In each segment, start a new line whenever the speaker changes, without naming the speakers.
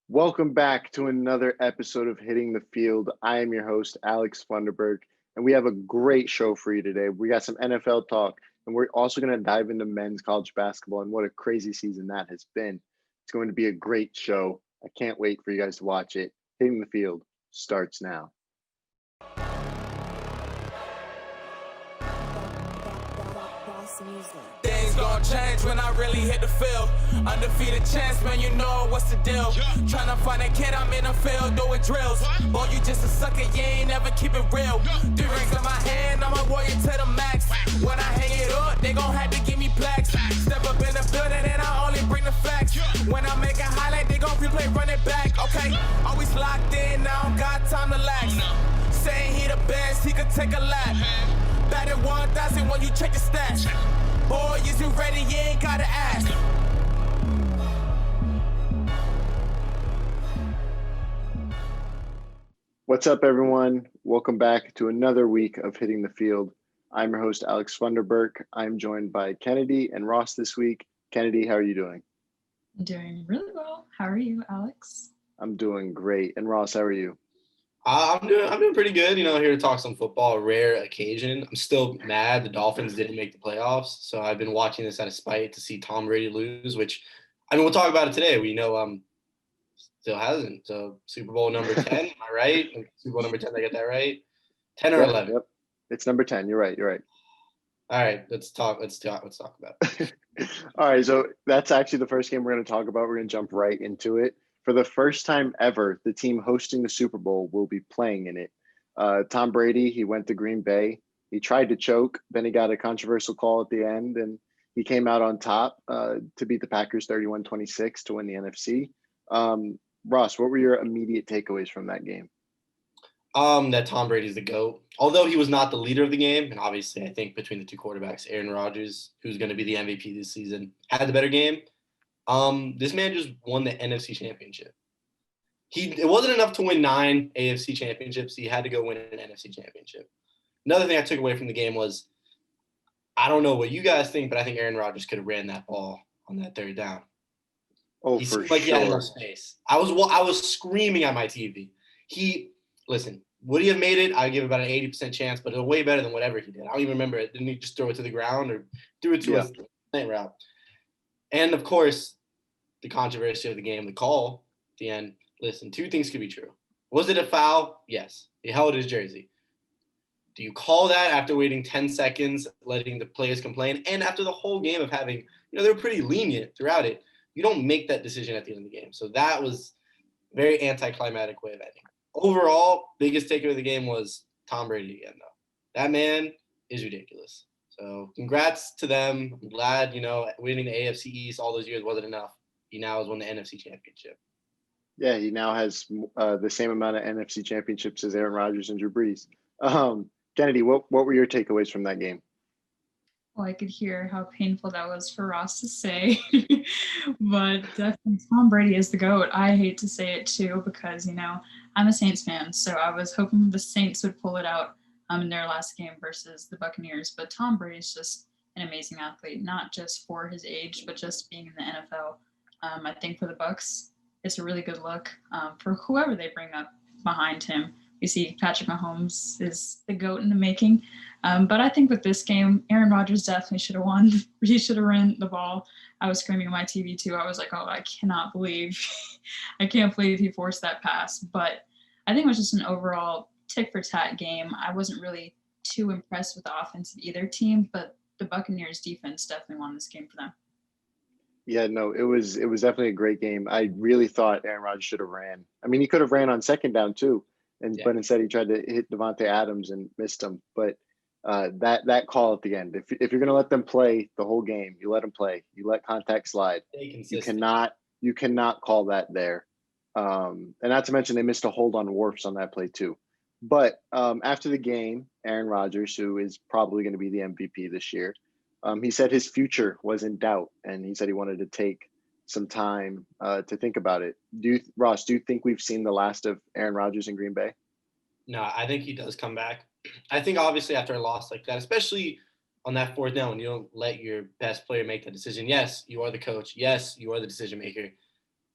Welcome back to another episode of Hitting the Field. I am your host, Alex Funderburke, and we have a great show for you today. We got some NFL talk, and we're also going to dive into men's college basketball and what a crazy season that has been. It's going to be a great show. I can't wait for you guys to watch it. Hitting the Field starts now.
Things gon' change when I really hit the field. Undefeated champs, man, you know what's the deal. Tryna find a kid, I'm in the field doing drills. Boy, you just a sucker, you ain't never keep it real. 3 rings in my hand, I'm a warrior to the max. When I hang it up, they gon' have to give me plaques. Step up in the building and I only bring the facts. When I make a highlight, they gon' replay, run it back, okay? Always locked in, now I don't got time to lax. Saying he the best, he could take a lap. Batted 1,000 when you check the stats. Boy, is you ready? You ain't gotta ask.
What's up, everyone? Welcome back to another week of Hitting the Field. I'm your host, Alex Funderburke. I'm joined by Kennedy and Ross this week. Kennedy, how are you doing?
I'm doing really well. How are you, Alex?
I'm doing great. And Ross, how are you?
I'm doing pretty good. Here to talk some football, a rare occasion. I'm still mad the Dolphins didn't make the playoffs, so I've been watching this out of spite to see Tom Brady lose. Which, we'll talk about it today. We know still hasn't. So Super Bowl number 10, am I right? Super Bowl number 10, did I get that right? 10 or 11?
Yep. It's number 10. You're right.
All right, let's talk about it.
All right, so that's actually the first game we're going to talk about. We're going to jump right into it. For the first time ever, the team hosting the Super Bowl will be playing in it. Tom Brady, he went to Green Bay. He tried to choke. Then he got a controversial call at the end, and he came out on top to beat the Packers 31-26 to win the NFC. Ross, what were your immediate takeaways from that game?
That Tom Brady's the GOAT. Although he was not the leader of the game, and obviously I think between the two quarterbacks, Aaron Rodgers, who's going to be the MVP this season, had the better game. This man just won the NFC Championship. It wasn't enough to win 9 AFC championships. He had to go win an NFC Championship. Another thing I took away from the game was, I don't know what you guys think, but I think Aaron Rodgers could have ran that ball on that third down.
Oh,
he
for
seemed like
sure.
He had enough space. I was screaming at my TV. Listen, would he have made it? I give about an 80% chance, but it was way better than whatever he did. I don't even remember it. Didn't he just throw it to the ground or threw it to a slant route? And, of course, the controversy of the game, the call at the end. Listen, 2 things could be true. Was it a foul? Yes. He held his jersey. Do you call that after waiting 10 seconds, letting the players complain, and after the whole game of having, they were pretty lenient throughout it? You don't make that decision at the end of the game. So that was a very anticlimactic way of ending. Overall, biggest takeaway of the game was Tom Brady again, though. That man is ridiculous. So congrats to them. I'm glad, winning the AFC East all those years wasn't enough. He now has won the NFC Championship.
Yeah, he now has the same amount of NFC championships as Aaron Rodgers and Drew Brees. Kennedy, what were your takeaways from that game?
Well, I could hear how painful that was for Ross to say, but definitely Tom Brady is the GOAT. I hate to say it too, because, I'm a Saints fan, so I was hoping the Saints would pull it out in their last game versus the Buccaneers. But Tom Brady's just an amazing athlete, not just for his age, but just being in the NFL. I think for the Bucs, it's a really good look for whoever they bring up behind him. You see Patrick Mahomes is the GOAT in the making. But I think with this game, Aaron Rodgers definitely should have won. He should have ran the ball. I was screaming on my TV too. I was like, I can't believe he forced that pass. But I think it was just an overall tit-for-tat game. I wasn't really too impressed with the offense of either team, but the Buccaneers defense definitely won this game for them.
Yeah, no, it was definitely a great game. I really thought Aaron Rodgers should have ran. I mean, he could have ran on second down too, but instead he tried to hit Devontae Adams and missed him. But that call at the end, if you're going to let them play the whole game, you let them play. You let contact slide. You cannot call that there. And not to mention they missed a hold on Wirfs on that play too. But after the game, Aaron Rodgers, who is probably going to be the MVP this year, he said his future was in doubt, and he said he wanted to take some time to think about it. Ross, do you think we've seen the last of Aaron Rodgers in Green Bay?
No, I think he does come back. I think obviously after a loss like that, especially on that fourth down, when you don't let your best player make that decision. Yes, you are the coach. Yes, you are the decision maker.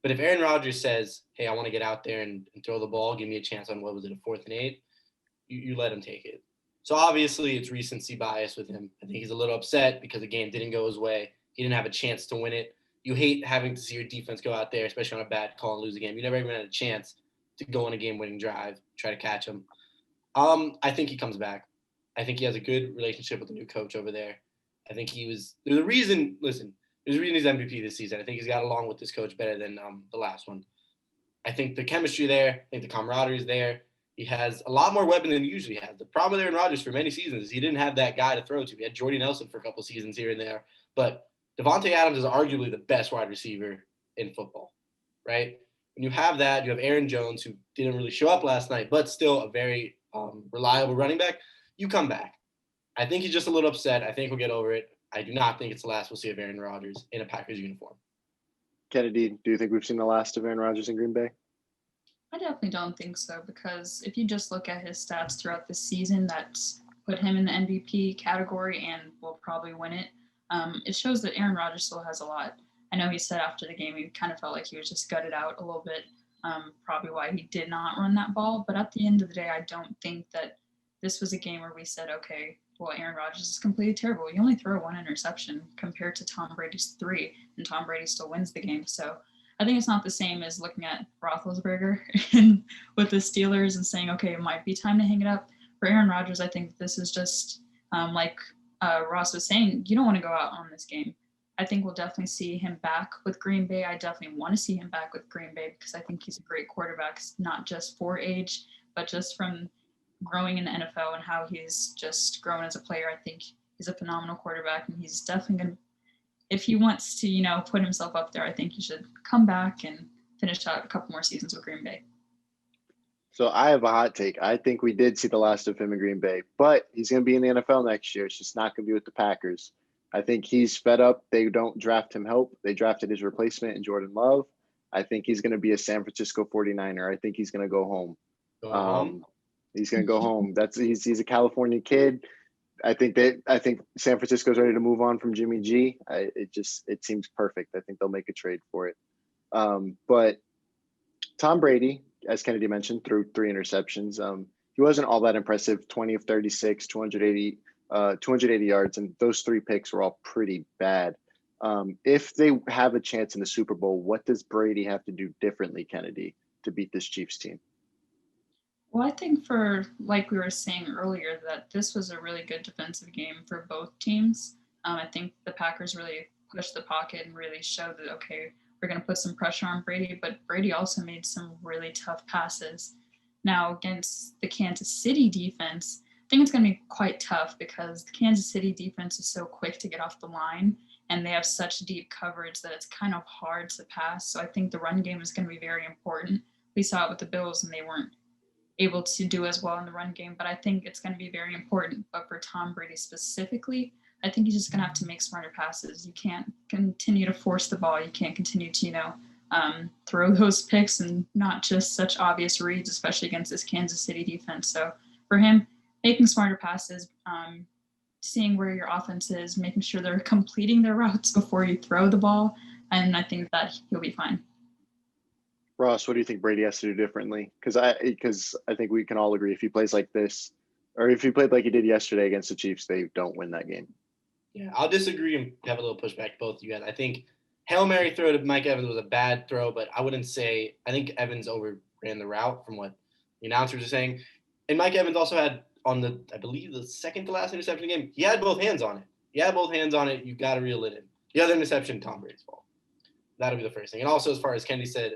But if Aaron Rodgers says, hey, I want to get out there and throw the ball, give me a chance on, what was it, a 4th and 8, you let him take it. So obviously it's recency bias with him. I think he's a little upset because the game didn't go his way. He didn't have a chance to win it. You hate having to see your defense go out there, especially on a bad call and lose a game. You never even had a chance to go on a game-winning drive, try to catch him. I think he comes back. I think he has a good relationship with the new coach over there. I think there's a reason he's MVP this season. I think he's got along with this coach better than the last one. I think the chemistry there, I think the camaraderie is there. He has a lot more weapon than he usually has. The problem with Aaron Rodgers for many seasons is he didn't have that guy to throw to. He had Jordy Nelson for a couple seasons here and there. But Devontae Adams is arguably the best wide receiver in football, right? When you have that, you have Aaron Jones, who didn't really show up last night, but still a very reliable running back. You come back. I think he's just a little upset. I think we'll get over it. I do not think it's the last we'll see of Aaron Rodgers in a Packers uniform.
Kennedy, do you think we've seen the last of Aaron Rodgers in Green Bay?
I definitely don't think so, because if you just look at his stats throughout the season, that's put him in the MVP category and will probably win it. It shows that Aaron Rodgers still has a lot. I know he said after the game he kind of felt like he was just gutted out a little bit, probably why he did not run that ball. But at the end of the day, I don't think that this was a game where we said, okay, well, Aaron Rodgers is completely terrible. You only throw 1 interception compared to Tom Brady's 3, and Tom Brady still wins the game. So I think it's not the same as looking at Roethlisberger and with the Steelers and saying, okay, it might be time to hang it up. For Aaron Rodgers, I think this is just like Ross was saying, you don't want to go out on this game. I think we'll definitely see him back with Green Bay. I definitely want to see him back with Green Bay because I think he's a great quarterback, not just for age, but just from growing in the NFL and how he's just grown as a player. I think he's a phenomenal quarterback, and he's definitely going to, if he wants to, put himself up there, I think he should come back and finish out a couple more seasons with Green Bay.
So I have a hot take. I think we did see the last of him in Green Bay, but he's going to be in the NFL next year. It's just not going to be with the Packers. I think he's fed up. They don't draft him help. They drafted his replacement in Jordan Love. I think he's going to be a San Francisco 49er. I think he's going to go home. He's going to go home. He's a California kid. I think San Francisco's ready to move on from Jimmy G. It seems perfect. I think they'll make a trade for it. But Tom Brady, as Kennedy mentioned, threw 3 interceptions. He wasn't all that impressive. 20 of 36, 280 yards, and those 3 picks were all pretty bad. If they have a chance in the Super Bowl, what does Brady have to do differently, Kennedy, to beat this Chiefs team?
Well, I think like we were saying earlier, that this was a really good defensive game for both teams. I think the Packers really pushed the pocket and really showed that, okay, we're going to put some pressure on Brady, but Brady also made some really tough passes. Now, against the Kansas City defense, I think it's going to be quite tough because the Kansas City defense is so quick to get off the line, and they have such deep coverage that it's kind of hard to pass. So I think the run game is going to be very important. We saw it with the Bills, and they weren't able to do as well in the run game, but I think it's going to be very important. But for Tom Brady specifically, I think he's just going to have to make smarter passes. You can't continue to force the ball. You can't continue to, throw those picks and not just such obvious reads, especially against this Kansas City defense. So for him, making smarter passes, seeing where your offense is, making sure they're completing their routes before you throw the ball, and I think that he'll be fine.
Ross, what do you think Brady has to do differently? Because I think we can all agree if he plays like this, or if he played like he did yesterday against the Chiefs, they don't win that game.
Yeah, I'll disagree and have a little pushback to both of you guys. I think Hail Mary throw to Mike Evans was a bad throw, but I think Evans overran the route from what the announcers are saying. And Mike Evans also had I believe the second to last interception game, he had both hands on it. You got to reel it in. The other interception, Tom Brady's fault. That'll be the first thing. And also, as far as Kennedy said,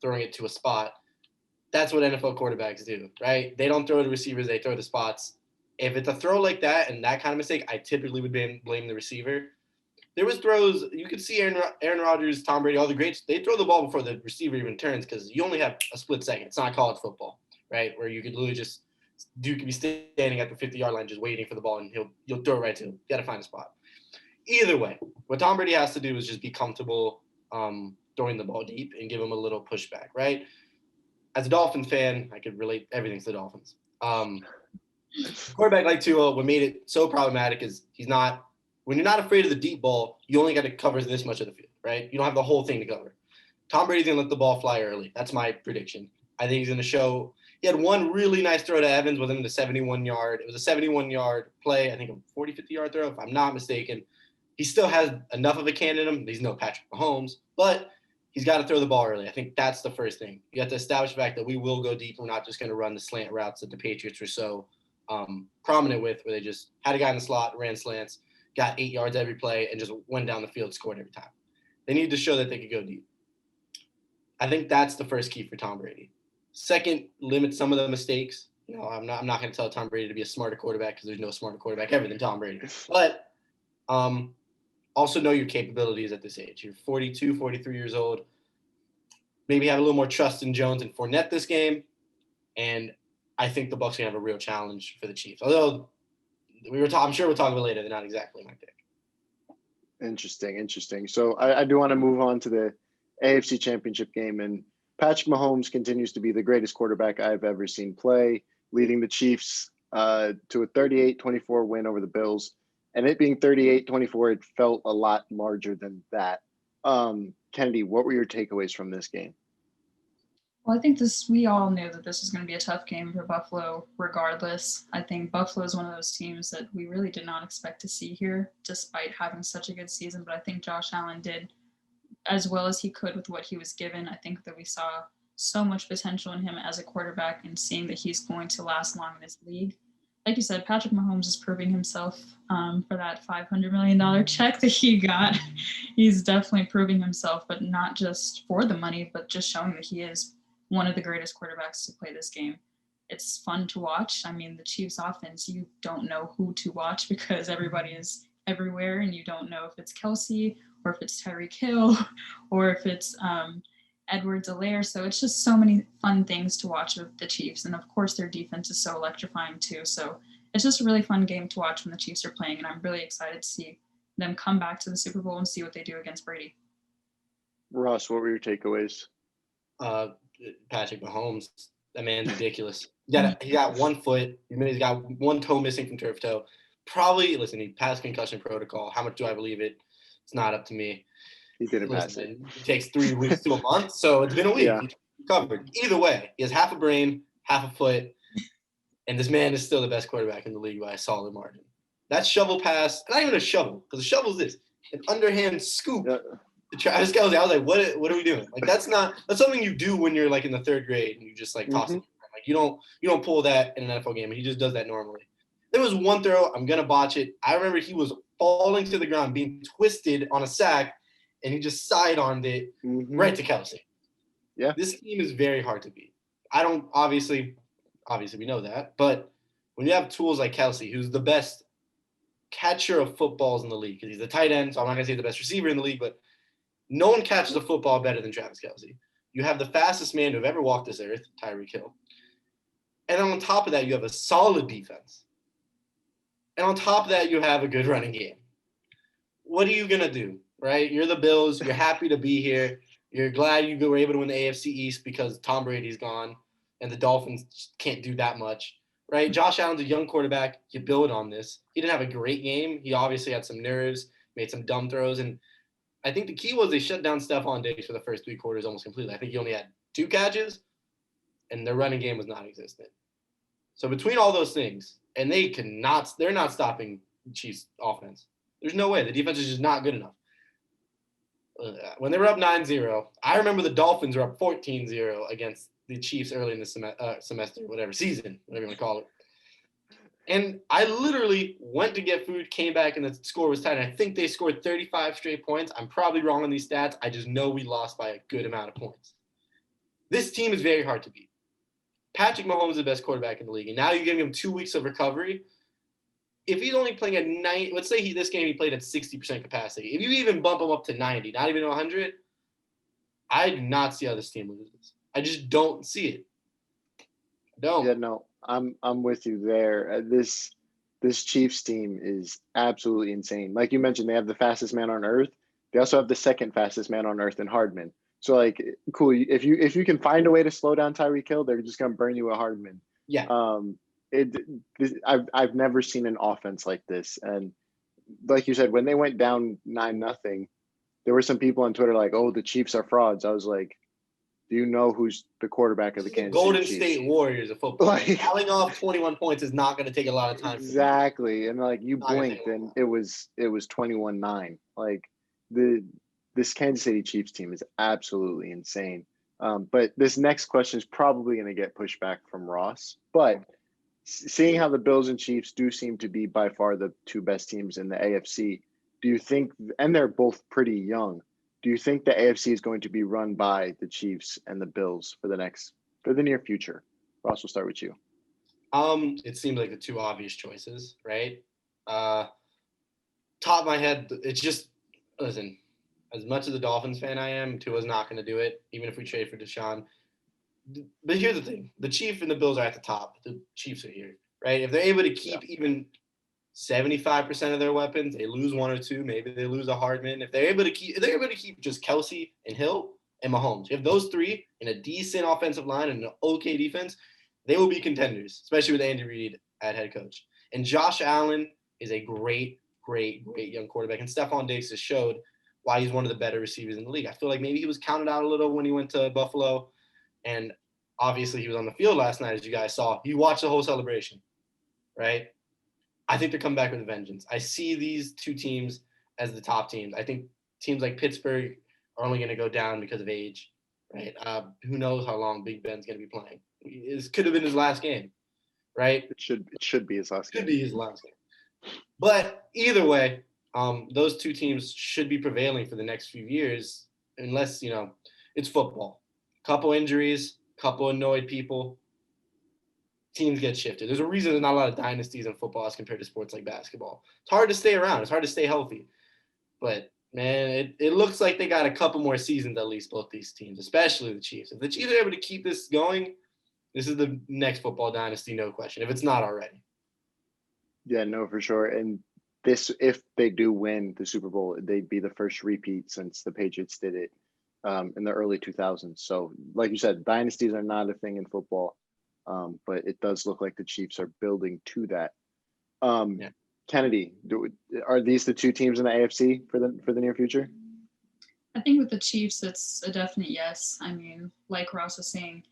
throwing it to a spot, that's what NFL quarterbacks do, right? They don't throw to receivers, they throw to spots. If it's a throw like that and that kind of mistake, I typically would blame the receiver. There was throws, you could see Aaron Rodgers, Tom Brady, all the greats, they throw the ball before the receiver even turns because you only have a split second. It's not college football, right? Where you could literally Duke could be standing at the 50-yard line just waiting for the ball, and you'll throw it right to him. You got to find a spot. Either way, what Tom Brady has to do is just be comfortable throwing the ball deep and give him a little pushback, right? As a Dolphins fan, I could relate everything to the Dolphins. Quarterback like Tua, what made it so problematic is when you're not afraid of the deep ball, you only got to cover this much of the field, right? You don't have the whole thing to cover. Tom Brady's going to let the ball fly early. That's my prediction. I think he's going to show. He had one really nice throw to Evans within the 71-yard. It was a 71-yard play, I think a 40, 50-yard throw, if I'm not mistaken. He still has enough of a cannon in him. He's no Patrick Mahomes, but he's got to throw the ball early. I think that's the first thing. You have to establish the fact that we will go deep. We're not just going to run the slant routes that the Patriots were so prominent with, where they just had a guy in the slot, ran slants, got 8 yards every play, and just went down the field, scored every time. They need to show that they could go deep. I think that's the first key for Tom Brady. Second, limit some of the mistakes. I'm not going to tell Tom Brady to be a smarter quarterback because there's no smarter quarterback ever than Tom Brady. But also know your capabilities at this age. You're 42, 43 years old. Maybe have a little more trust in Jones and Fournette this game. And I think the Bucs are going to have a real challenge for the Chiefs. Although I'm sure we'll talk about it later. They're not exactly my pick.
Interesting. So I do want to move on to the AFC Championship game. And Patrick Mahomes continues to be the greatest quarterback I've ever seen play, leading the Chiefs to a 38-24 win over the Bills. And it being 38-24, it felt a lot larger than that. Kennedy, what were your takeaways from this game?
Well, I think we all knew that this was going to be a tough game for Buffalo regardless. I think Buffalo is one of those teams that we really did not expect to see here, despite having such a good season. But I think Josh Allen did as well as he could with what he was given. I think that we saw so much potential in him as a quarterback and seeing that he's going to last long in this league. Like you said, Patrick Mahomes is proving himself for that $500 million check that he got. He's definitely proving himself, but not just for the money, but just showing that he is one of the greatest quarterbacks to play this game. It's fun to watch. I mean, the Chiefs offense, you don't know who to watch because everybody is everywhere and you don't know if it's Kelsey or if it's Tyreek Hill or if it's Edwards-Helaire. So it's just so many fun things to watch with the Chiefs. And of course, their defense is so electrifying too. So it's just a really fun game to watch when the Chiefs are playing. And I'm really excited to see them come back to the Super Bowl and see what they do against Brady.
Ross, what were your takeaways?
Patrick Mahomes, that man's ridiculous. He got 1 foot. He's got 1 toe missing from turf toe. Probably, listen, he passed concussion protocol. How much do I believe it? It's not up to me.
He didn't pass it.
It takes 3 weeks to a month, so it's been a week.
Yeah.
He's covered. Either way, he has half a brain, half a foot, and this man is still the best quarterback in the league by a solid margin. That shovel pass, not even a shovel, because a shovel is this, an underhand scoop. Yeah. To Travis Kelce, I was like, what are we doing? Like, that's something you do when you're like in the 3rd grade and you just like toss it. Like you don't pull that in an NFL game, and he just does that normally. There was one throw, I'm gonna botch it. I remember he was falling to the ground, being twisted on a sack, and he just sidearmed it right to Kelce.
Yeah.
This team is very hard to beat. I don't obviously we know that, but when you have tools like Kelce, who's the best catcher of footballs in the league, because he's the tight end, so I'm not gonna say the best receiver in the league, but no one catches a football better than Travis Kelce. You have the fastest man to have ever walked this earth, Tyreek Hill. And on top of that, you have a solid defense. And on top of that, you have a good running game. What are you going to do, right? You're the Bills. You're happy to be here. You're glad you were able to win the AFC East because Tom Brady's gone and the Dolphins can't do that much, right? Josh Allen's a young quarterback. You build on this. He didn't have a great game. He obviously had some nerves, made some dumb throws, and I think the key was they shut down Stephon Diggs for the first 3 quarters almost completely. I think he only had 2 catches, and their running game was non-existent. So between all those things, and they're not stopping the Chiefs' offense. There's no way. The defense is just not good enough. When they were up 9-0, I remember the Dolphins were up 14-0 against the Chiefs early in the semester, season, whatever you want to call it. And I literally went to get food, came back, and the score was tight. And I think they scored 35 straight points. I'm probably wrong on these stats. I just know we lost by a good amount of points. This team is very hard to beat. Patrick Mahomes is the best quarterback in the league. And now you're giving him 2 weeks of recovery. If he's only playing at 90, let's say this game he played at 60% capacity. If you even bump him up to 90, not even 100, I do not see how this team loses. I just don't see it. Don't.
Yeah, no. I'm with you there. This Chiefs team is absolutely insane. Like you mentioned, they have the fastest man on earth. They also have the 2nd fastest man on earth in Hardman. So like, cool. If you can find a way to slow down Tyreek Hill, they're just gonna burn you a Hardman.
Yeah.
I've never seen an offense like this. And like you said, when they went down 9-0, there were some people on Twitter like, "Oh, the Chiefs are frauds." I was like, "Do you know who's the quarterback of the Kansas City
Golden
Chiefs?"
State Warriors of football.
Like,
Adding off 21 points is not going to take a lot of time.
Exactly, and like you
Not gonna
blinked,
take
and it was 21-9. Like this Kansas City Chiefs team is absolutely insane. But this next question is probably going to get pushed back from Ross. But seeing how the Bills and Chiefs do seem to be by far the two best teams in the AFC, do you think, and they're both pretty young, do you think the AFC is going to be run by the Chiefs and the Bills for the near future? Ross, we'll start with you.
It seems like the two obvious choices, right? Top of my head, it's just, listen, as much as a Dolphins fan I am, Tua's not going to do it, even if we trade for Deshaun. But here's the thing. The Chiefs and the Bills are at the top. The Chiefs are here, right? If they're able to keep even 75% of their weapons, they lose one or two. Maybe they lose a Hardman. If they're able to keep just Kelsey and Hill and Mahomes, if those three in a decent offensive line and an okay defense, they will be contenders, especially with Andy Reid at head coach. And Josh Allen is a great young quarterback. And Stephon Diggs has showed why he's one of the better receivers in the league. I feel like maybe he was counted out a little when he went to Buffalo. And obviously he was on the field last night, as you guys saw. You watched the whole celebration, right? I think they're coming back with a vengeance. I see these two teams as the top teams. I think teams like Pittsburgh are only going to go down because of age, right? Who knows how long Big Ben's going to be playing. This could have been his last game, right?
It should be his last game.
Could be his last game. But either way, those two teams should be prevailing for the next few years, unless, it's football. Couple injuries, couple annoyed people, teams get shifted. There's a reason there's not a lot of dynasties in football as compared to sports like basketball. It's hard to stay around. It's hard to stay healthy. But, man, it looks like they got a couple more seasons at least, both these teams, especially the Chiefs. If the Chiefs are able to keep this going, this is the next football dynasty, no question, if it's not already.
Yeah, no, for sure. And if they do win the Super Bowl, they'd be the first repeat since the Patriots did it in the early 2000s. So, like you said, dynasties are not a thing in football, but it does look like the Chiefs are building to that. Yeah. Kennedy, are these the two teams in the AFC for the near future?
I think with the Chiefs, it's a definite yes. I mean, like Ross was saying,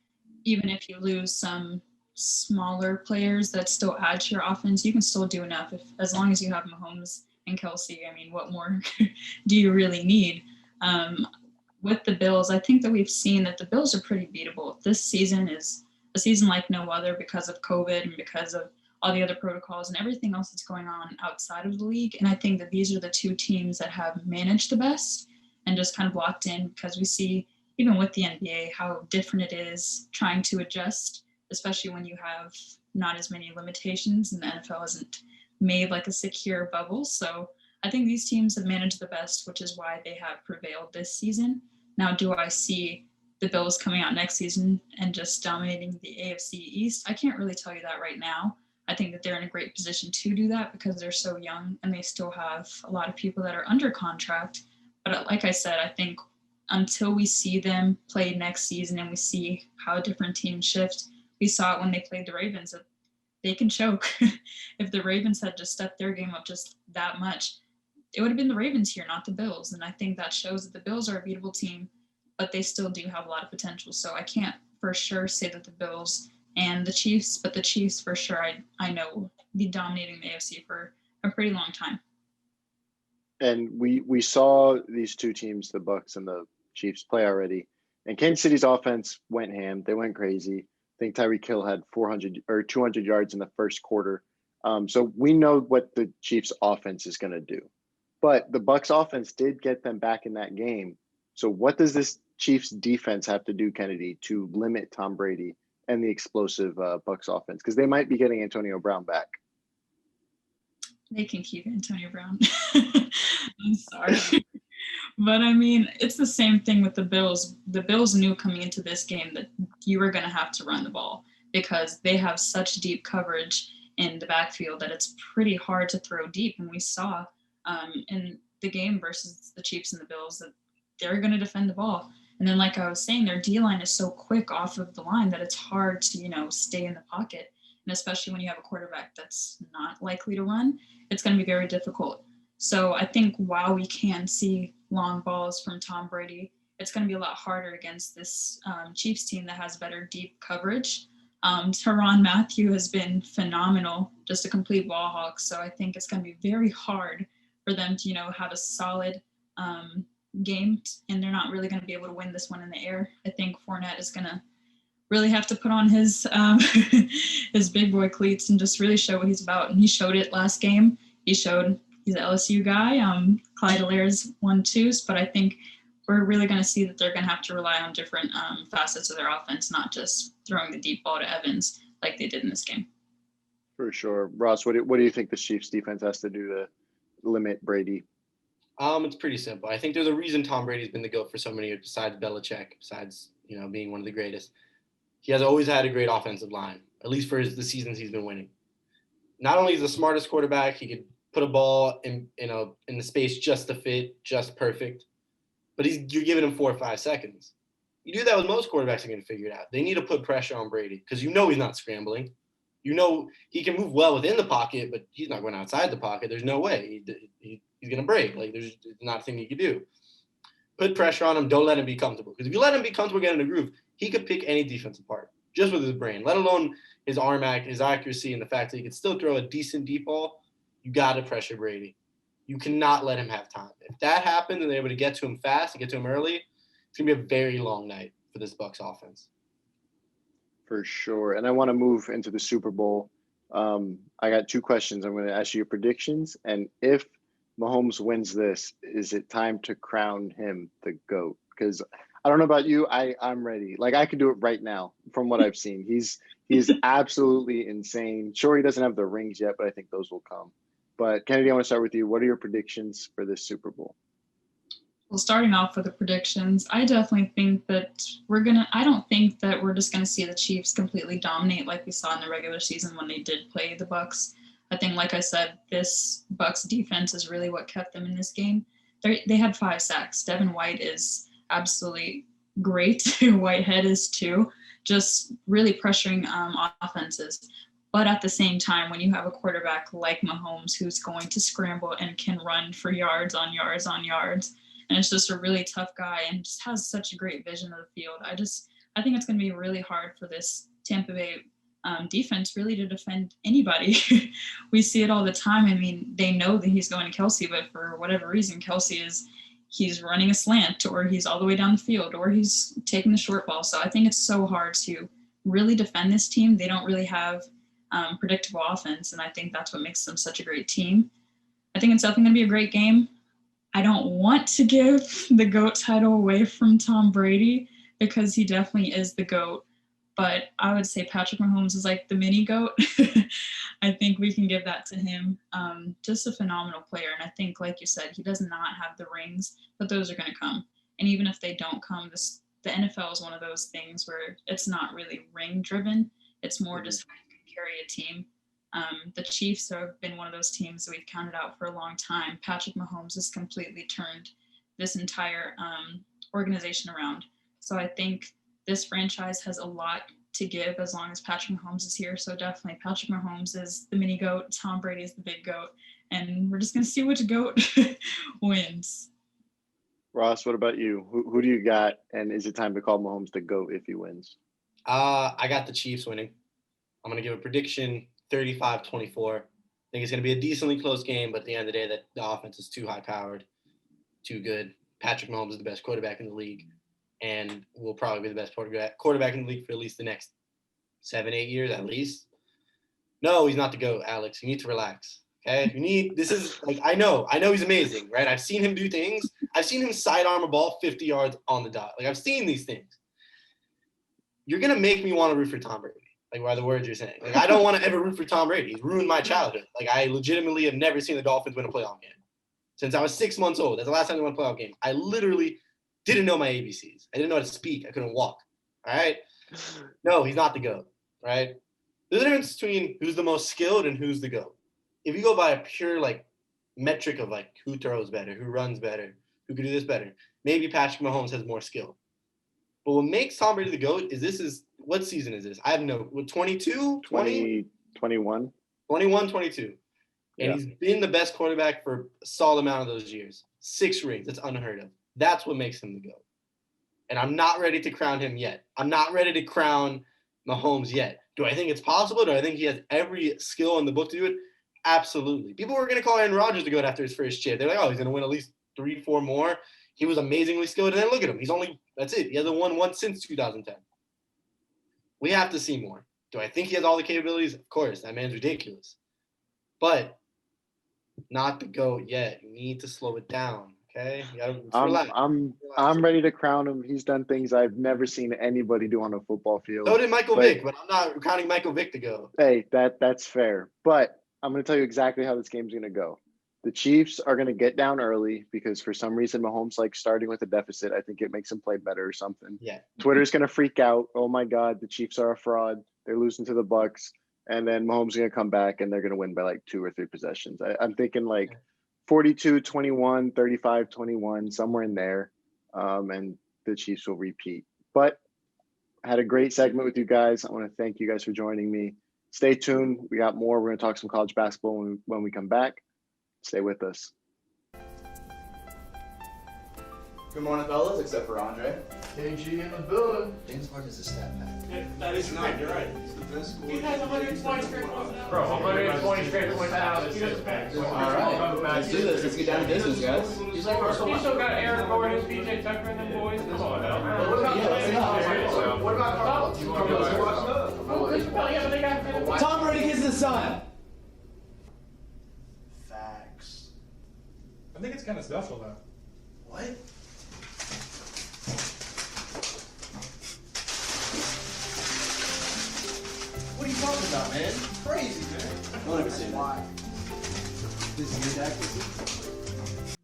even if you lose some smaller players that still add to your offense, you can still do enough as long as you have Mahomes and Kelsey. I mean, what more do you really need? With the Bills, I think that we've seen that the Bills are pretty beatable. This season is a season like no other because of COVID and because of all the other protocols and everything else that's going on outside of the league. And I think that these are the two teams that have managed the best and just kind of locked in, because we see, even with the NBA, how different it is trying to adjust, especially when you have not as many limitations and the NFL isn't made like a secure bubble. So I think these teams have managed the best, which is why they have prevailed this season. Now, do I see the Bills coming out next season and just dominating the AFC East? I can't really tell you that right now. I think that they're in a great position to do that because they're so young and they still have a lot of people that are under contract. But like I said, I think until we see them play next season and we see how different teams shift, we saw it when they played the Ravens, that they can choke. If the Ravens had just stepped their game up just that much, it would have been the Ravens here, not the Bills. And I think that shows that the Bills are a beatable team, but they still do have a lot of potential. So I can't for sure say that the Bills and the Chiefs, but the Chiefs for sure, I know will be dominating the AFC for a pretty long time.
And we saw these two teams, the Bucs and the Chiefs, play already. And Kansas City's offense went ham. They went crazy. I think Tyreek Hill had 400 or 200 yards in the first quarter. So we know what the Chiefs offense is going to do. But the Bucs offense did get them back in that game. So what does this Chiefs defense have to do, Kennedy, to limit Tom Brady and the explosive Bucs offense? Because they might be getting Antonio Brown back.
They can keep Antonio Brown. I'm sorry. But I mean, it's the same thing with the Bills. The Bills knew coming into this game that you were going to have to run the ball because they have such deep coverage in the backfield that it's pretty hard to throw deep. And we saw in the game versus the Chiefs and the Bills that they're going to defend the ball. And then, like I was saying, their D-line is so quick off of the line that it's hard to, stay in the pocket. And especially when you have a quarterback that's not likely to run, it's going to be very difficult. So I think while we can see long balls from Tom Brady. It's going to be a lot harder against this Chiefs team that has better deep coverage. Tyrann Mathieu has been phenomenal, just a complete ball hawk. So I think it's going to be very hard for them to, have a solid game, and they're not really going to be able to win this one in the air. I think Fournette is going to really have to put on his his big boy cleats and just really show what he's about. And he showed it last game. He showed he's an LSU guy. Clyde Allaire's 1-2s, but I think we're really going to see that they're going to have to rely on different facets of their offense, not just throwing the deep ball to Evans like they did in this game.
For sure. Ross, what do you think the Chiefs defense has to do to limit Brady?
It's pretty simple. I think there's a reason Tom Brady's been the GOAT for so many years, besides Belichick, besides, being one of the greatest. He has always had a great offensive line, at least for the seasons he's been winning. Not only is he the smartest quarterback, he could put a ball in the space just to fit, just perfect, but you're giving him 4 or 5 seconds. You do that with most quarterbacks, are going to figure it out. They need to put pressure on Brady because he's not scrambling. He can move well within the pocket, but he's not going outside the pocket. There's no way he's going to break. Like, there's not a thing he could do. Put pressure on him. Don't let him be comfortable. Because if you let him be comfortable getting in a groove, he could pick any defense apart just with his brain, let alone his his accuracy, and the fact that he could still throw a decent deep ball. You got to pressure Brady. You cannot let him have time. If that happens and they're able to get to him fast and get to him early, it's going to be a very long night for this Bucs offense.
For sure. And I want to move into the Super Bowl. I got 2 questions. I'm going to ask you your predictions. And if Mahomes wins this, is it time to crown him the GOAT? Because I don't know about you. I'm ready. Like, I could do it right now from what I've seen. He's absolutely insane. Sure, he doesn't have the rings yet, but I think those will come. But Kennedy, I want to start with you. What are your predictions for this Super Bowl?
Well, starting off with the predictions, I definitely think that I don't think that we're just gonna see the Chiefs completely dominate like we saw in the regular season when they did play the Bucs. I think, like I said, this Bucs defense is really what kept them in this game. They had 5 sacks. Devin White is absolutely great. Whitehead is too, just really pressuring offenses. But at the same time, when you have a quarterback like Mahomes who's going to scramble and can run for yards on yards on yards, and it's just a really tough guy and just has such a great vision of the field. I think it's going to be really hard for this Tampa Bay defense really to defend anybody. We see it all the time. I mean, they know that he's going to Kelsey, but for whatever reason, he's running a slant, or he's all the way down the field, or he's taking the short ball. So I think it's so hard to really defend this team. They don't really have predictable offense, and I think that's what makes them such a great team. I think it's definitely going to be a great game. I don't want to give the GOAT title away from Tom Brady because he definitely is the GOAT, but I would say Patrick Mahomes is like the mini GOAT. I think we can give that to him. Just a phenomenal player, and I think, like you said, he does not have the rings, but those are going to come. And even if they don't come, the NFL is one of those things where it's not really ring-driven. It's more just how you can carry a team. The Chiefs have been one of those teams that we've counted out for a long time. Patrick Mahomes has completely turned this entire organization around. So I think this franchise has a lot to give as long as Patrick Mahomes is here. So definitely Patrick Mahomes is the mini GOAT, Tom Brady is the big GOAT, and we're just going to see which GOAT wins.
Ross, what about you? Who do you got, and is it time to call Mahomes the GOAT if he wins?
I got the Chiefs winning. I'm going to give a prediction, 35-24. I think it's going to be a decently close game, but at the end of the day, that the offense is too high-powered, too good. Patrick Mahomes is the best quarterback in the league, and will probably be the best quarterback in the league for at least the next 7-8 years at least. No, he's not the GOAT, Alex. You need to relax. Okay? I know he's amazing, right? I've seen him do things. I've seen him sidearm a ball 50 yards on the dot. Like, I've seen these things. You're going to make me want to root for Tom Brady. Like, by the words you're saying. Like, I don't want to ever root for Tom Brady. He's ruined my childhood. Like, I legitimately have never seen the Dolphins win a playoff game. Since I was 6 months old. That's the last time they won a playoff game. I literally didn't know my ABCs. I didn't know how to speak. I couldn't walk. All right? No, he's not the GOAT. Right? There's a difference between who's the most skilled and who's the GOAT. If you go by a pure, like, metric of, like, who throws better, who runs better, who can do this better, maybe Patrick Mahomes has more skill. But what makes Tom Brady the GOAT is what season is this? I have no, 22, 20?
21.
21, 22. And
Yeah.
he's been the best quarterback for a solid amount of those years. 6 rings. It's unheard of. That's what makes him the GOAT. And I'm not ready to crown him yet. I'm not ready to crown Mahomes yet. Do I think it's possible? Do I think he has every skill in the book to do it? Absolutely. People were going to call Aaron Rodgers the GOAT after his first chip. They're like, oh, he's going to win at least 3-4 more. He was amazingly skilled. And then look at him. That's it. He hasn't won one since 2010. We have to see more. Do I think he has all the capabilities? Of course. That man's ridiculous. But not the GOAT yet. You need to slow it down. Okay?
I'm ready to crown him. He's done things I've never seen anybody do on a football field.
So did Michael Vick, but I'm not crowning Michael Vick to go.
Hey, that's fair. But I'm going to tell you exactly how this game's going to go. The Chiefs are going to get down early because for some reason Mahomes likes starting with a deficit. I think it makes him play better or something.
Yeah.
Twitter's going to freak out. Oh my God, the Chiefs are a fraud. They're losing to the Bucks. And then Mahomes is going to come back and they're going to win by like 2 or 3 possessions. I'm thinking like 42-21, 35-21, somewhere in there. And the Chiefs will repeat. But I had a great segment with you guys. I want to thank you guys for joining me. Stay tuned. We got more. We're going to talk some college basketball when we come back. Stay with us.
Good morning, fellas, except for Andre. KG in the building.
James Harden's a stat pack.
Yeah, that is right, you're right.
It's the best score.
He has 120 straight points.
Bro, 120 straight points now.
He doesn't back.
All right, let's do this. Let's get down to business, guys.
He's still got Aaron Gordon, PJ Tucker, and them boys. Come on now.
What about Carl? You want to go
Tom Brady kisses his son.
Facts.
I think it's kind of special though.
What? What are you talking about, man? Crazy, man. Don't ever say that. This is your dad.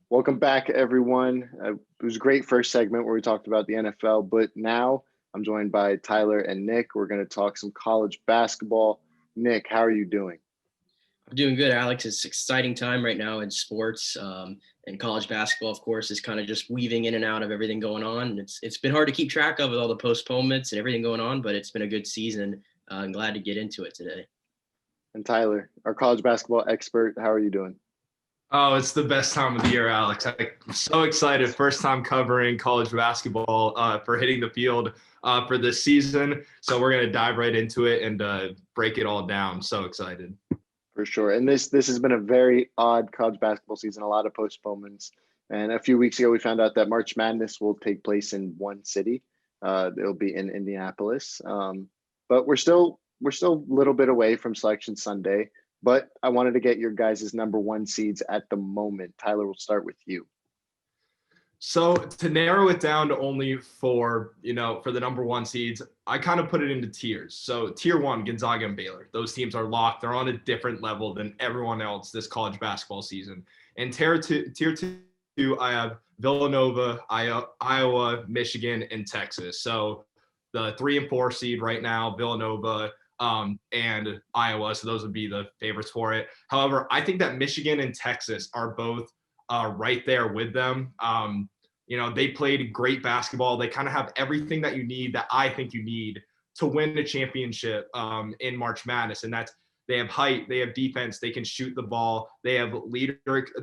Welcome back, everyone. It was a great first segment where we talked about the NFL, but now I'm joined by Tyler and Nick. We're going to talk some college basketball. Nick, how are you doing?
I'm doing good, Alex. It's an exciting time right now in sports, and college basketball, of course, is kind of just weaving in and out of everything going on. And it's been hard to keep track of with all the postponements and everything going on, but it's been a good season. I'm glad to get into it today.
And Tyler, our college basketball expert, how are you doing?
Oh, it's the best time of the year, Alex. I'm so excited. First time covering college basketball for hitting the field for this season. So we're going to dive right into it and break it all down. So excited.
For sure. And this has been a very odd college basketball season, a lot of postponements. And a few weeks ago, we found out that March Madness will take place in one city. It'll be in Indianapolis. But we're still a little bit away from Selection Sunday. But I wanted to get your guys' number 1 seeds at the moment. Tyler, we'll start with you.
So to narrow it down to only for the number 1 seeds, I kind of put it into tiers. So tier 1, Gonzaga and Baylor. Those teams are locked. They're on a different level than everyone else this college basketball season. And tier 2, I have Villanova, Iowa, Michigan, and Texas. So the 3 and 4 seed right now, Villanova, and Iowa. So those would be the favorites for it. However, I think that Michigan and Texas are both right there with them. They played great basketball. They kind of have everything that you need, that I think you need to win the championship in March Madness. And that's, they have height, they have defense, they can shoot the ball, they have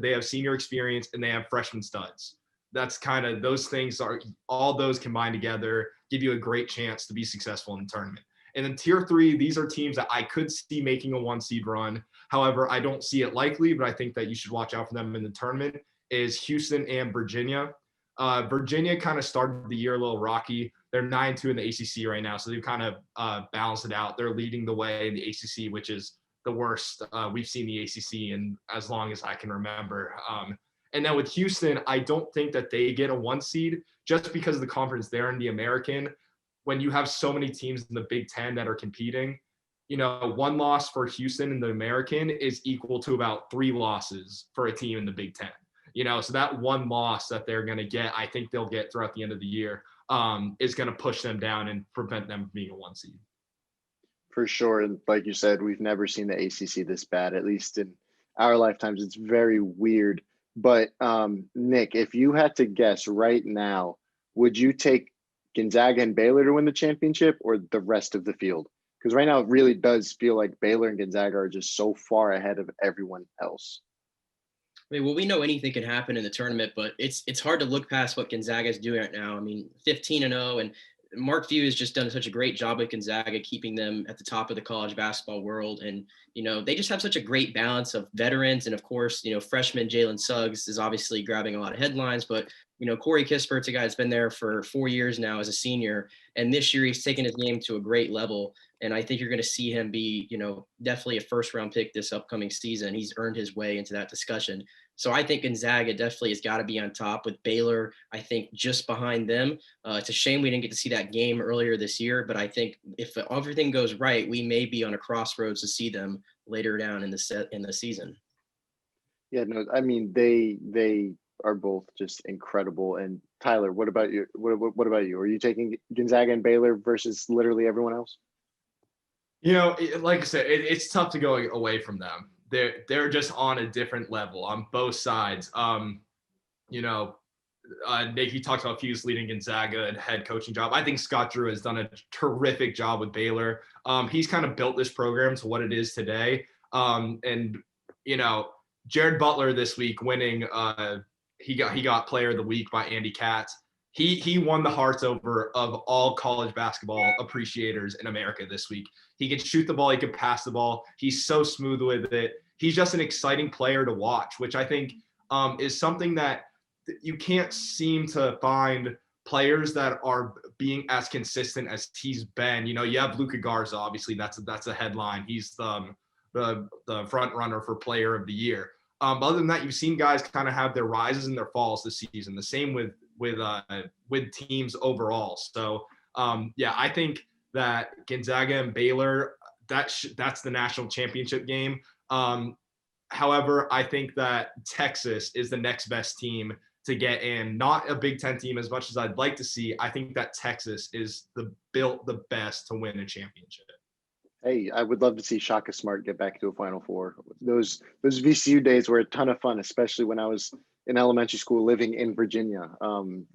they have senior experience, and they have freshman studs. That's kind of, those things are, all those combined together give you a great chance to be successful in the tournament. And then tier 3, these are teams that I could see making a 1 seed run. However, I don't see it likely, but I think that you should watch out for them in the tournament, is Houston and Virginia. Virginia kind of started the year a little rocky. They're 9-2 in the ACC right now, so they've kind of balanced it out. They're leading the way in the ACC, which is the worst we've seen the ACC in as long as I can remember. And then with Houston, I don't think that they get a 1 seed just because of the conference they're in, the American. When you have so many teams in the Big Ten that are competing, 1 loss for Houston in the American is equal to about 3 losses for a team in the Big Ten. So that 1 loss that they're going to get, I think they'll get throughout the end of the year, is going to push them down and prevent them from being a 1 seed.
For sure. And like you said, we've never seen the ACC this bad, at least in our lifetimes. It's very weird. But Nick, if you had to guess right now, would you take Gonzaga and Baylor to win the championship or the rest of the field? Because right now it really does feel like Baylor and Gonzaga are just so far ahead of everyone else.
mean, well, we know anything can happen in the tournament, but it's hard to look past what Gonzaga is doing right now. I mean, 15-0, and Mark Few has just done such a great job with Gonzaga, keeping them at the top of the college basketball world. And, they just have such a great balance of veterans. And of course, freshman Jalen Suggs is obviously grabbing a lot of headlines, but, Corey Kispert's a guy that's been there for 4 years now as a senior. And this year he's taken his game to a great level. And I think you're going to see him be, definitely a first round pick this upcoming season. He's earned his way into that discussion. So I think Gonzaga definitely has got to be on top, with Baylor, I think, just behind them. It's a shame we didn't get to see that game earlier this year, but I think if everything goes right, we may be on a crossroads to see them later down in the season.
Yeah, no, I mean, they are both just incredible. And Tyler, what about you? What about you? Are you taking Gonzaga and Baylor versus literally everyone else?
Like I said, it's tough to go away from them. They're just on a different level on both sides. Nick, he talked about Hughes leading Gonzaga and head coaching job. I think Scott Drew has done a terrific job with Baylor. He's kind of built this program to what it is today. Jared Butler this week winning, he got Player of the Week by Andy Katz. He won the hearts over of all college basketball appreciators in America this week. He can shoot the ball. He can pass the ball. He's so smooth with it. He's just an exciting player to watch, which I think is something that you can't seem to find players that are being as consistent as he's been. You have Luka Garza, obviously that's a headline. He's the front runner for Player of the Year. Other than that, you've seen guys kind of have their rises and their falls this season. The same with teams overall. So I think that Gonzaga and Baylor, that's the national championship game. However, I think that Texas is the next best team to get in. Not a Big Ten team as much as I'd like to see. I think that Texas is built the best to win a championship.
Hey, I would love to see Shaka Smart get back to a Final Four. Those VCU days were a ton of fun, especially when I was in elementary school living in Virginia.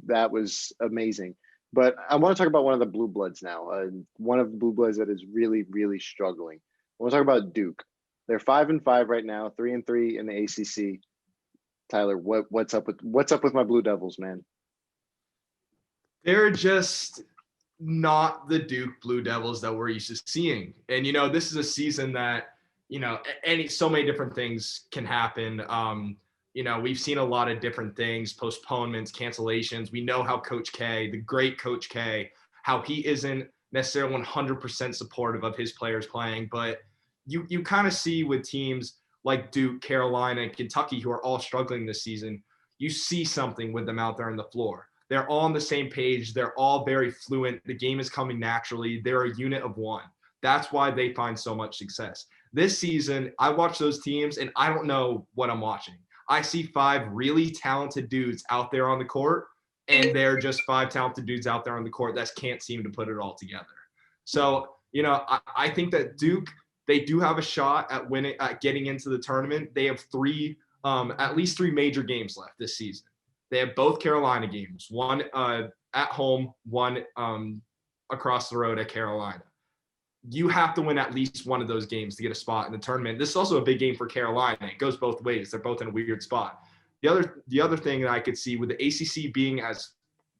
That was amazing. But I want to talk about one of the blue bloods now. One of the blue bloods that is really, really struggling. I want to talk about Duke. They're 5-5 right now, 3-3 in the ACC. Tyler, what's up with my Blue Devils, man?
They're just not the Duke Blue Devils that we're used to seeing. And, this is a season that, so many different things can happen. We've seen a lot of different things, postponements, cancellations. We know how Coach K, the great Coach K, how he isn't necessarily 100% supportive of his players playing. But you kind of see with teams like Duke, Carolina, and Kentucky, who are all struggling this season, you see something with them out there on the floor. They're all on the same page. They're all very fluent. The game is coming naturally. They're a unit of one. That's why they find so much success. This season, I watch those teams, and I don't know what I'm watching. I see 5 really talented dudes out there on the court, and they're just 5 talented dudes out there on the court that can't seem to put it all together. So, I think that Duke, they do have a shot at getting into the tournament. They have at least 3 major games left this season. They have both Carolina games, one at home, one across the road at Carolina. You have to win at least one of those games to get a spot in the tournament. This is also a big game for Carolina. It goes both ways. They're both in a weird spot. The other thing that I could see with the ACC being as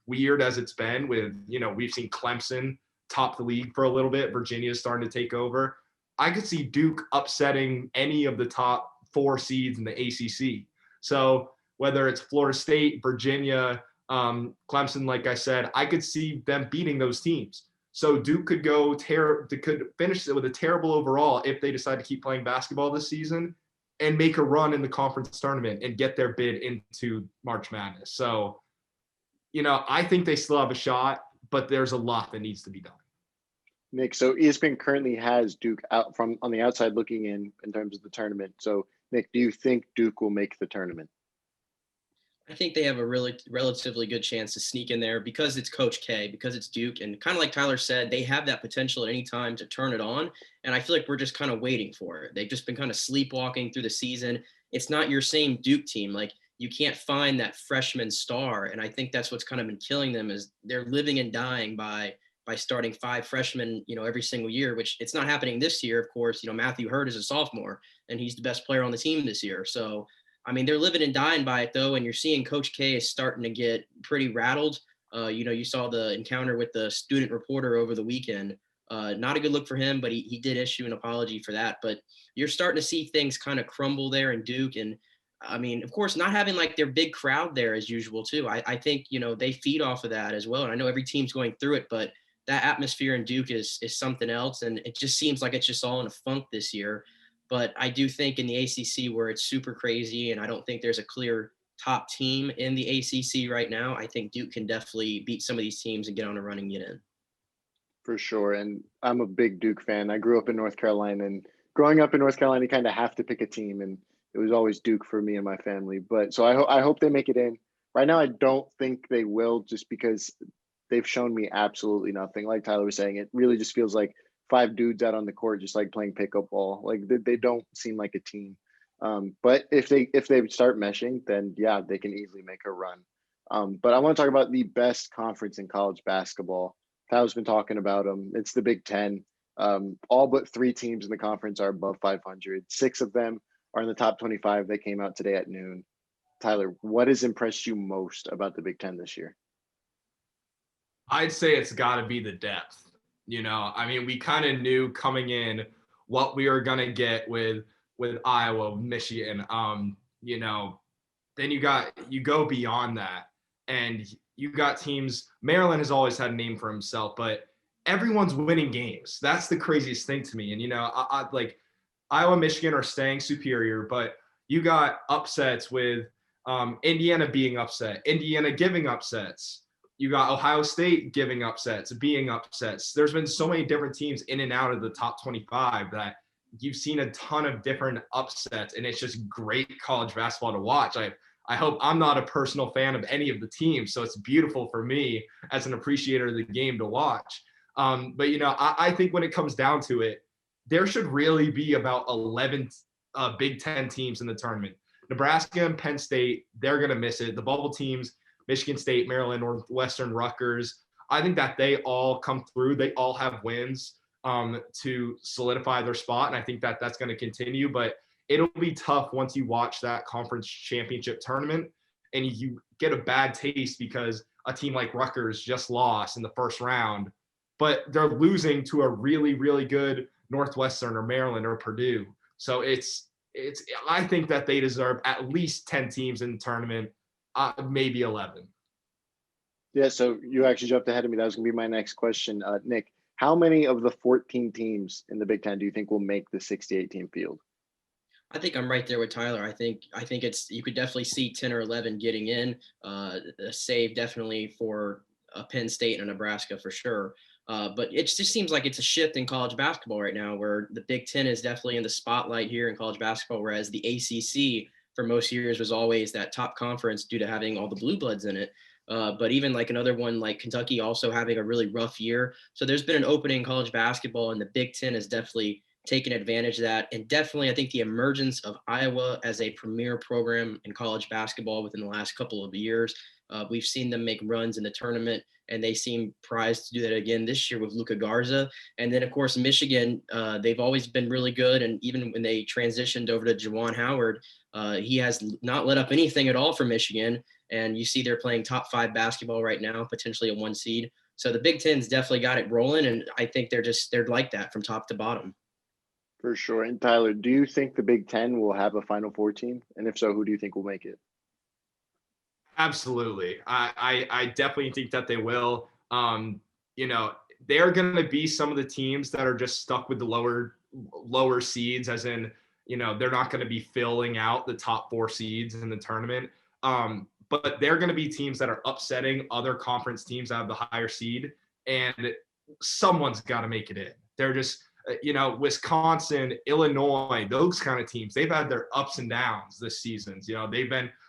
weird as it's been with, we've seen Clemson top the league for a little bit. Virginia is starting to take over. I could see Duke upsetting any of the top 4 seeds in the ACC. So whether it's Florida State, Virginia, Clemson, like I said, I could see them beating those teams. So Duke could could finish it with a terrible overall if they decide to keep playing basketball this season and make a run in the conference tournament and get their bid into March Madness. So, I think they still have a shot, but there's a lot that needs to be done.
Nick, so ESPN currently has Duke out from on the outside looking in terms of the tournament. So, Nick, do you think Duke will make the tournament?
I think they have a really relatively good chance to sneak in there because it's Coach K, because it's Duke. And kind of like Tyler said, they have that potential at any time to turn it on. And I feel like we're just kind of waiting for it. They've just been kind of sleepwalking through the season. It's not your same Duke team. Like, you can't find that freshman star. And I think that's what's kind of been killing them is they're living and dying by starting 5 freshmen, every single year, which it's not happening this year. Of course, Matthew Hurt is a sophomore and he's the best player on the team this year. So I mean, they're living and dying by it though, and you're seeing Coach K is starting to get pretty rattled. You saw the encounter with the student reporter over the weekend. Not a good look for him, but he did issue an apology for that. But you're starting to see things kind of crumble there in Duke. And I mean, of course, not having like their big crowd there as usual too. I think, they feed off of that as well. And I know every team's going through it, but that atmosphere in Duke is something else. And it just seems like it's just all in a funk this year. But I do think in the ACC where it's super crazy, and I don't think there's a clear top team in the ACC right now, I think Duke can definitely beat some of these teams and get on a run and get in.
For sure. And I'm a big Duke fan. I grew up in North Carolina, and growing up in North Carolina, you kind of have to pick a team. And it was always Duke for me and my family. But so I hope they make it in. Right now, I don't think they will, just because they've shown me absolutely nothing. Like Tyler was saying, it really just feels like 5 dudes out on the court, just like playing pickup ball. Like they don't seem like a team. But if they start meshing, then yeah, they can easily make a run. But I want to talk about the best conference in college basketball. Tyler's been talking about them. It's the Big Ten. All but 3 teams in the conference are above 500. 6 of them are in the top 25. They came out today at noon. Tyler, what has impressed you most about the Big Ten this year?
I'd say it's got to be the depth. I mean, we kind of knew coming in what we were going to get with Iowa, Michigan. Then you go beyond that, and you got teams. Maryland has always had a name for himself, but everyone's winning games. That's the craziest thing to me. And I like Iowa, Michigan are staying superior, but you got upsets with Indiana being upset, Indiana giving upsets. You got Ohio State giving upsets, being upsets. There's been so many different teams in and out of the top 25 that you've seen a ton of different upsets, and it's just great college basketball to watch. I hope I'm not a personal fan of any of the teams, so it's beautiful for me as an appreciator of the game to watch. But I think when it comes down to it, there should really be about 11 Big Ten teams in the tournament. Nebraska and Penn State, they're going to miss it. The bubble teams, Michigan State, Maryland, Northwestern, Rutgers, I think that they all come through. They all have wins to solidify their spot, and I think that that's going to continue. But it'll be tough once you watch that conference championship tournament and you get a bad taste because a team like Rutgers just lost in the first round, but they're losing to a really, really good Northwestern or Maryland or Purdue. So I think that they deserve at least 10 teams in the tournament. Maybe 11.
Yeah, so you actually jumped ahead of me. That was going to be my next question. Nick, how many of the 14 teams in the Big Ten do you think will make the 68-team field?
I think I'm right there with Tyler. I think you could definitely see 10 or 11 getting in. A save definitely for Penn State and Nebraska for sure. But it just seems like it's a shift in college basketball right now, where the Big Ten is definitely in the spotlight here in college basketball, whereas the ACC for most years was always that top conference due to having all the blue bloods in it. But even like another one like Kentucky also having a really rough year. So there's been an opening in college basketball, and the Big Ten has definitely taken advantage of that. And definitely I think the emergence of Iowa as a premier program in college basketball within the last couple of years, we've seen them make runs in the tournament, and they seem prized to do that again this year with Luka Garza. And then, of course, Michigan, they've always been really good. And even when they transitioned over to Juwan Howard, he has not let up anything at all for Michigan. And you see they're playing top 5 basketball right now, potentially a 1 seed. So the Big Ten's definitely got it rolling, and I think they're like that from top to bottom.
For sure. And Tyler, do you think the Big Ten will have a Final Four team? And if so, who do you think will make it?
Absolutely. I definitely think that they will. They're going to be some of the teams that are just stuck with the lower seeds, as in, they're not going to be filling out the top 4 seeds in the tournament. But they're going to be teams that are upsetting other conference teams out of the higher seed, and someone's got to make it in. They're just, Wisconsin, Illinois, those kind of teams, they've had their ups and downs this season.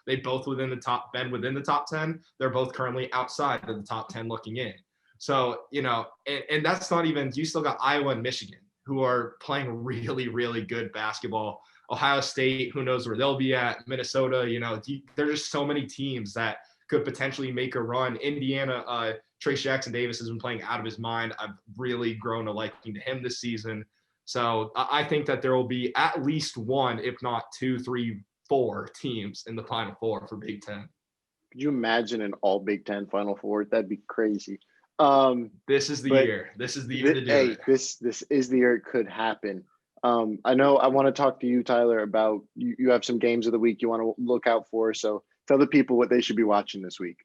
They both been within the top 10. They're both currently outside of the top 10 looking in. So, and that's not even, you still got Iowa and Michigan who are playing really, really good basketball. Ohio State, who knows where they'll be at. Minnesota, there's just so many teams that could potentially make a run. Indiana, Trace Jackson Davis has been playing out of his mind. I've really grown a liking to him this season. So I think that there will be at least 1, if not 2, 3 4 teams in the Final Four for Big Ten.
Could you imagine an all Big Ten Final Four? That'd be crazy.
This is the
but
year. This is the year to do
Hey,
it.
this is the year it could happen. I know I want to talk to you, Tyler, about you have some games of the week you want to look out for. So tell the people what they should be watching this week.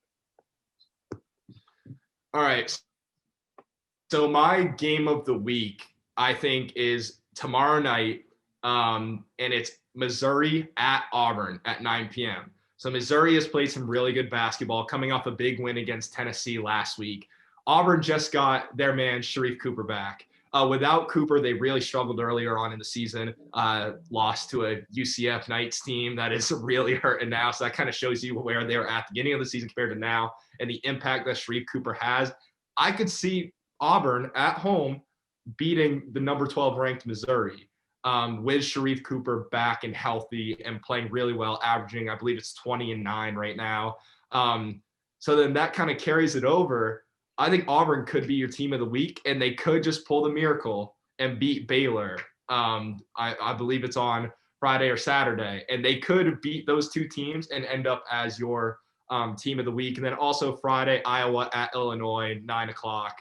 All right. So my game of the week, I think, is tomorrow night, and it's Missouri at Auburn at 9 p.m. So Missouri has played some really good basketball, coming off a big win against Tennessee last week. Auburn just got their man Sharif Cooper back. Without Cooper, they really struggled earlier on in the season, lost to a UCF Knights team that is really hurting now. So that kind of shows you where they were at the beginning of the season compared to now and the impact that Sharif Cooper has. I could see Auburn at home beating the number 12 ranked Missouri with Sharif Cooper back and healthy and playing really well, averaging, I believe it's 20-9 right now. So then that kind of carries it over. I think Auburn could be your team of the week, and they could just pull the miracle and beat Baylor. I believe it's on Friday or Saturday, and they could beat those 2 teams and end up as your team of the week. And then also Friday, Iowa at Illinois, 9 o'clock.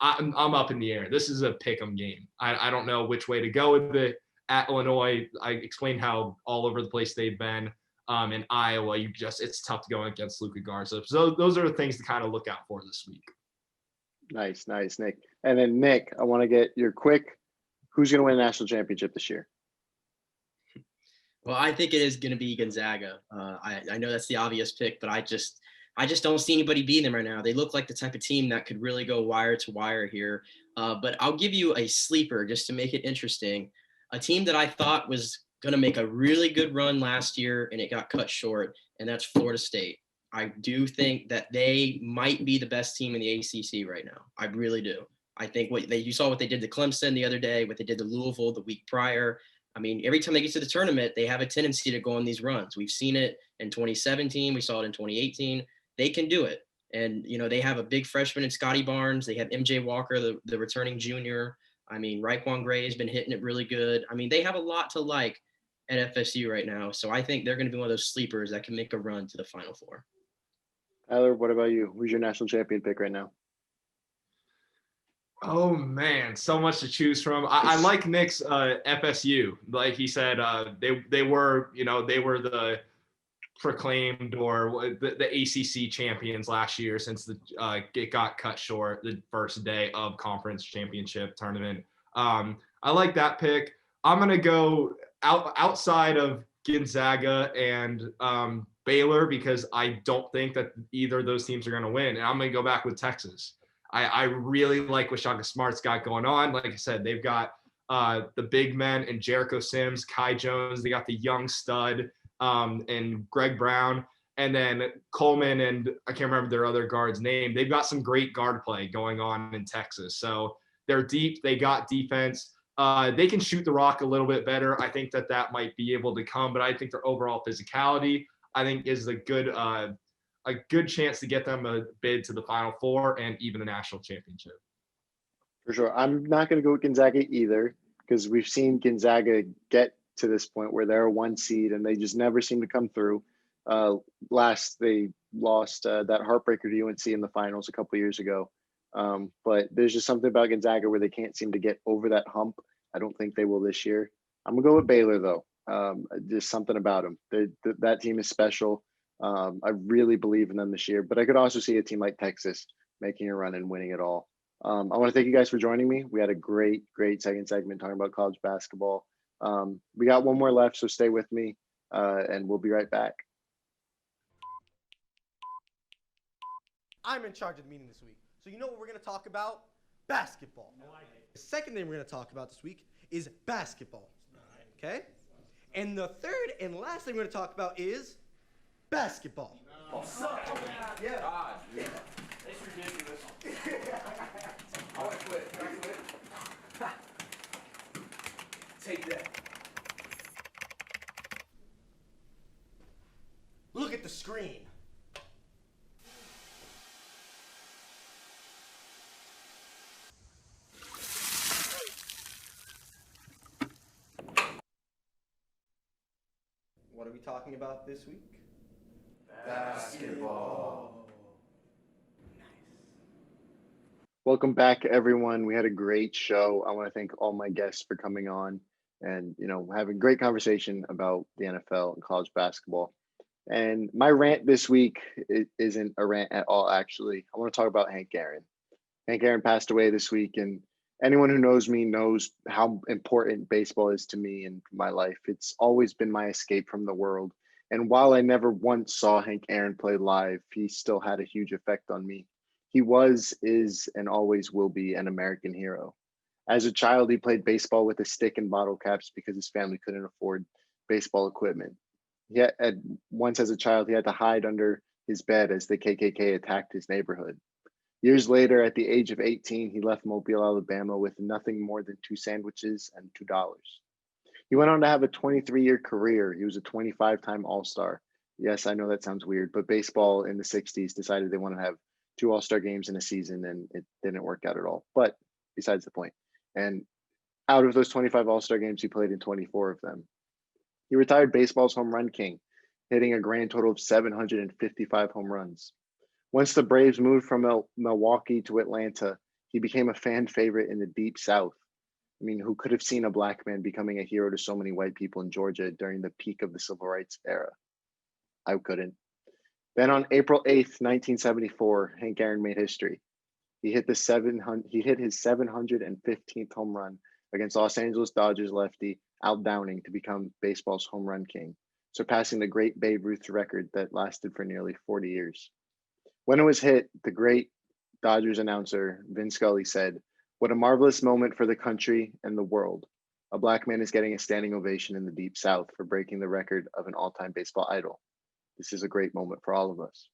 I'm up in the air. This is a pick'em game. I don't know which way to go with it. At Illinois, I explained how all over the place they've been. In Iowa, it's tough to go against Luka Garza. So those are the things to kind of look out for this week.
Nice, Nick. And then Nick, I want to get your quick, who's going to win a national championship this year?
Well, I think it is going to be Gonzaga. I know that's the obvious pick, but I just don't see anybody beating them right now. They look like the type of team that could really go wire to wire here. But I'll give you a sleeper just to make it interesting. A team that I thought was going to make a really good run last year, and it got cut short, and that's Florida State. I do think that they might be the best team in the ACC right now. I really do. I think you saw what they did to Clemson the other day, what they did to Louisville the week prior. I mean, every time they get to the tournament, they have a tendency to go on these runs. We've seen it in 2017. We saw it in 2018. They can do it. And, they have a big freshman in Scotty Barnes. They have MJ Walker, the returning junior. I mean, Raekwon Gray has been hitting it really good. I mean, they have a lot to like at FSU right now. So I think they're going to be one of those sleepers that can make a run to the Final Four.
Tyler, what about you? Who's your national champion pick right now?
Oh man, so much to choose from. I like Nick's FSU. Like he said, they were the proclaimed or the ACC champions last year since it got cut short the first day of conference championship tournament. I like that pick. I'm gonna go outside of Gonzaga and Baylor because I don't think that either of those teams are going to win. And I'm going to go back with Texas. I really like what Shaka Smart's got going on. Like I said, they've got the big men and Jericho Sims, Kai Jones. They got the young stud and Greg Brown. And then Coleman and I can't remember their other guard's name. They've got some great guard play going on in Texas. So they're deep. They got defense. They can shoot the rock a little bit better. I think that might be able to come, but I think their overall physicality, I think, is a good chance to get them a bid to the Final Four and even the national championship.
For sure. I'm not going to go with Gonzaga either because we've seen Gonzaga get to this point where they're a 1 seed and they just never seem to come through. Last they lost that heartbreaker to UNC in the finals a couple of years ago. But there's just something about Gonzaga where they can't seem to get over that hump. I don't think they will this year. I'm gonna go with Baylor though. Just something about them. That team is special. I really believe in them this year, but I could also see a team like Texas making a run and winning it all. I want to thank you guys for joining me. We had a great second segment talking about college basketball. We got one more left, so stay with me, and we'll be right back.
I'm in charge of the meeting this week. So you know what we're going to talk about? Basketball. The second thing we're going to talk about this week is basketball. Okay? And the third and last thing we're going to talk about is basketball.
Yeah. God, yeah. It's ridiculous. I want to quit. Can I quit? Take that.
Look at the screen.
What
we talking about this week?
Basketball.
Welcome back, everyone. We had a great show. I want to thank all my guests for coming on and, having a great conversation about the NFL and college basketball. And my rant this week isn't a rant at all, actually. I want to talk about Hank Aaron. Hank Aaron passed away this week, and anyone who knows me knows how important baseball is to me and my life. It's always been my escape from the world. And while I never once saw Hank Aaron play live, he still had a huge effect on me. He was, is, and always will be an American hero. As a child, he played baseball with a stick and bottle caps because his family couldn't afford baseball equipment. Once as a child, he had to hide under his bed as the KKK attacked his neighborhood. Years later, at the age of 18, he left Mobile, Alabama with nothing more than 2 sandwiches and $2. He went on to have a 23-year career. He was a 25-time All-Star. Yes, I know that sounds weird, but baseball in the 60s decided they want to have 2 All-Star games in a season, and it didn't work out at all. But besides the point. And out of those 25 All-Star games, he played in 24 of them. He retired baseball's home run king, hitting a grand total of 755 home runs. Once the Braves moved from Milwaukee to Atlanta, he became a fan favorite in the Deep South. I mean, who could have seen a black man becoming a hero to so many white people in Georgia during the peak of the civil rights era? I couldn't. Then on April 8th, 1974, Hank Aaron made history. He hit his 715th home run against Los Angeles Dodgers lefty Al Downing to become baseball's home run king, surpassing the great Babe Ruth record that lasted for nearly 40 years. When it was hit, the great Dodgers announcer, Vin Scully, said, "What a marvelous moment for the country and the world. A black man is getting a standing ovation in the Deep South for breaking the record of an all-time baseball idol. This is a great moment for all of us."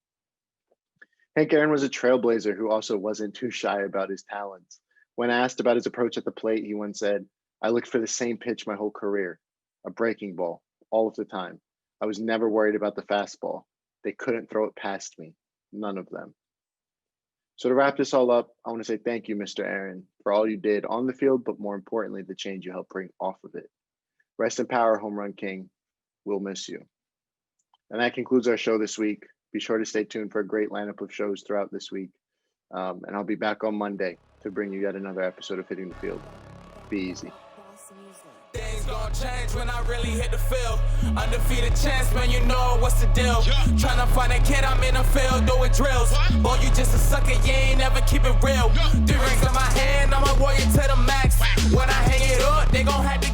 Hank Aaron was a trailblazer who also wasn't too shy about his talents. When asked about his approach at the plate, he once said, "I looked for the same pitch my whole career, a breaking ball, all of the time. I was never worried about the fastball. They couldn't throw it past me, none of them." So to wrap this all up, I want to say thank you, Mr. Aaron, for all you did on the field, but more importantly, the change you helped bring off of it. Rest in power, Home Run King. We'll miss you. And that concludes our show this week. Be sure to stay tuned for a great lineup of shows throughout this week. And I'll be back on Monday to bring you yet another episode of Hitting the Field. Be easy.
Things gon' change when I really hit the field. Undefeated champs, man, you know what's the deal. Tryna find a kid, I'm in the field doing drills. Boy, you just a sucker, you ain't never keep it real. 3 rings in my hand, I'm a warrior to the max. When I hang it up, they gon' have to